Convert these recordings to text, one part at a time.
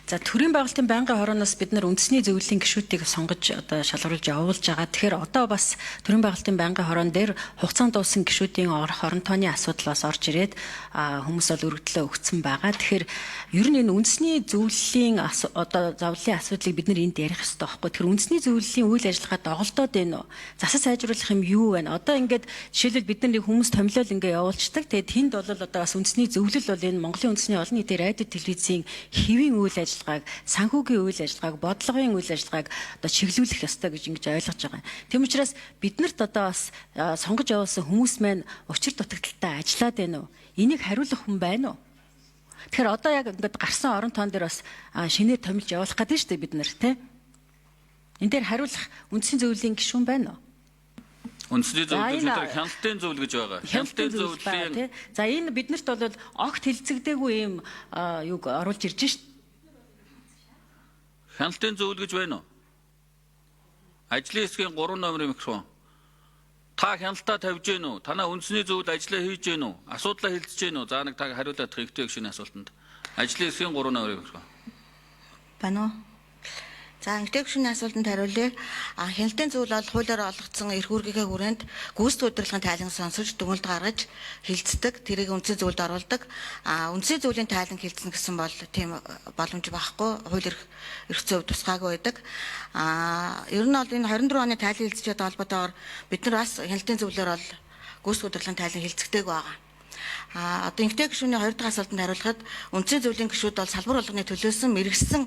За төрийн байгуулалтын байнгын хорооноос бид нар үндэсний зөвлөлийн гишүүдийг сонгож одоо шалгаруулж явуулж байгаа. Тэгэхээр одоо бас төрийн байгуулалтын байнгын хороон дээр хугацаанд дууссан гишүүдийн хорон тооны асуудал бас орж ирээд хүмүүс бол өргөдлөө өгсөн байгаа. Тэгэхээр ер нь энэ үндэсний зөвлөлийн одоо зовлонгийн асуудлыг бид нар энд ярих хэрэгтэй байхгүй. Тэгэхээр үндэсний зөвлөлийн үйл ажиллагаа доголдоод байна уу? Засаж сайжруулах юм юу байна? Одоо ингээд жишээлбэл бид нар нэг хүмүүс томилол ингээд явуулцдаг. Тэгээд тэнд бол одоо бас үндэсний зөвлөл бол энэ Монголын үндэсний олон нийтийн радио телевизийн хэвийн үйл ажиллагааг, санхүүгийн үйл ажиллагааг, бодлогын үйл ажиллагааг одоо чиглүүлэх ёстой гэж ингэж ойлгож байгаа. Тэм учраас биднэрт одоо бас сонгож явуулсан хүмүүс маань учир дутагдaltaй ажиллаад байна уу? Энийг хариулах хүн байна уу? Тэгэхээр одоо яг ингээд гарсан орон тоон дээр бас шинээр томилж явуулах гэдэг нь шүү дээ бид нар тий. Энд дээр хариулах үндэсний зөвлөлийн гишүүн байна уу? Үндэсний зөвлөлөөр хяналтын зөвлөл гэж байгаа. Хяналтын зөвлөлийн за энэ биднэрт бол огт хилцэгдээгүй юм юг оруулж ирж шít. Хяналтын зөвлөл гэж байна уу? Ажлын хэсгийн 3 номерын микрофон. Та хяналтаа тавьж гэнэ үү? Танаа үндэсний зөвлөлд ажиллаа хийж гэнэ үү? Асуудлаа хэлцэж гэнэ үү? За нэг та хариулаад хэрэгтэй гэх шинэ асуултанд. Ажлын хэсгийн 3 номерын микрофон. Байна уу? За ингээд гүшүүний асуултанд хариулъя. Хяналтын зөвлөл бол хуулиар олгогдсон эрх үүргийнхээ хүрээнд гүйцэтгэх удирдлагын тайлан сонсож дүгнэлт гаргаж хилцдэг. Тэрийг үндсийн зөвлөлд оруулдаг. Үндсийн зөвлөлийн тайлан хилцэн гэсэн бол тийм боломж байхгүй. Хууль эрх зүйн тусгаагүй байдаг. Ер нь бол энэ 24 оны тайлан хилцчихэд холбоотойгоор бид нар бас хяналтын зөвлөлөөр бол гүйцэтгэх удирдлагын тайлан хилцдэг байгаа. Одоо инхтэй гишүүний 2 дахь асуултанд хариулахад үндсийн зөвлөлийн гишүүд бол салбар болгоны төлөөсөн мэрэгсэн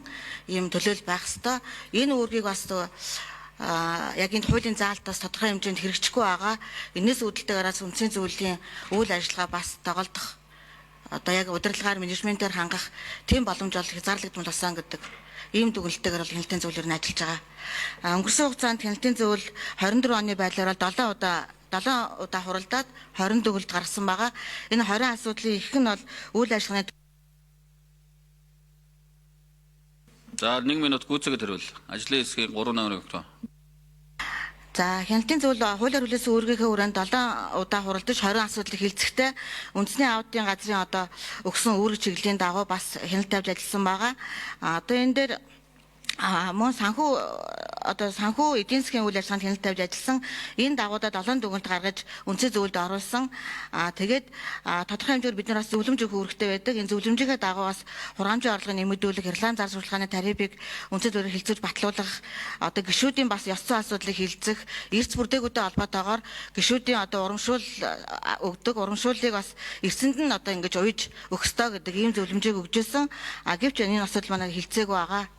юм төлөөл байх ёстой. Энэ үүргийг бас яг энэ хуулийн заалтаас тодорхой хэмжээнд хэрэгжихгүй байгаа. Энээс үүдэлтэйгээс үндсийн зөвлөлийн үйл ажиллагаа бас доголдох одоо яг удирдлагаар менежментээр хангах тийм боломж бол хязгаарлагдмал болсон гэдэг ийм дүгнэлтээр бол хяналтын зөвлөөр нь ажиллаж байгаа. Өнгөрсөн хугацаанд хяналтын зөвлөл 24 оны байдлаар бол 7 удаа хуралдаад 20 дүгнэлт гаргасан байгаа. Энэ 20 асуудлын их нь бол үйл ажиллагааны За 1 минут гүйцэтгэд хариул. Ажлын хэсгийн 3 номерын микрофон. За хяналтын зөвлөл хуулиар хүлээсэн үүргийнхээ хүрээнд 7 удаа хуралдаж 20 асуудлыг хилцэхдээ үндэсний аудитын газрын одоо өгсөн үүрэг чиглэлийн дагуу бас хяналт тавьж ажилласан байгаа. Одоо энэ дээр мөн санхүү эдийн засгийн үйл ажиллагаанд хяналт тавьж ажилласан энэ дагуудад 7 дүгнэлт гаргаж үндсийн зөвлөлд оруулсан. Тэгээд тодорхой хэмжээгээр бид нар бас зөвлөмж өгөх үүрэгтэй байдаг. Энэ зөвлөмжийнхээ дагуу бас хураамжийн орлогыг нэмэгдүүлэх, ирлан зар сурталчилгааны тарифыг үндсийн зөвлөлөөр хилцүүлж батлуулах, одоо гишүүдийн бас ёс зүйн асуудлыг хилцэх, эрс бүрдээгүүтэй холбоотойгоор гишүүдийн одоо урамшууллыг бас эрсэнд нь одоо ингэж уйж өгөх ёстой гэдэг ийм зөвлөмжийг өгчээсэн. Гэвч энэ асуудал манай хилцээгүй байгаа.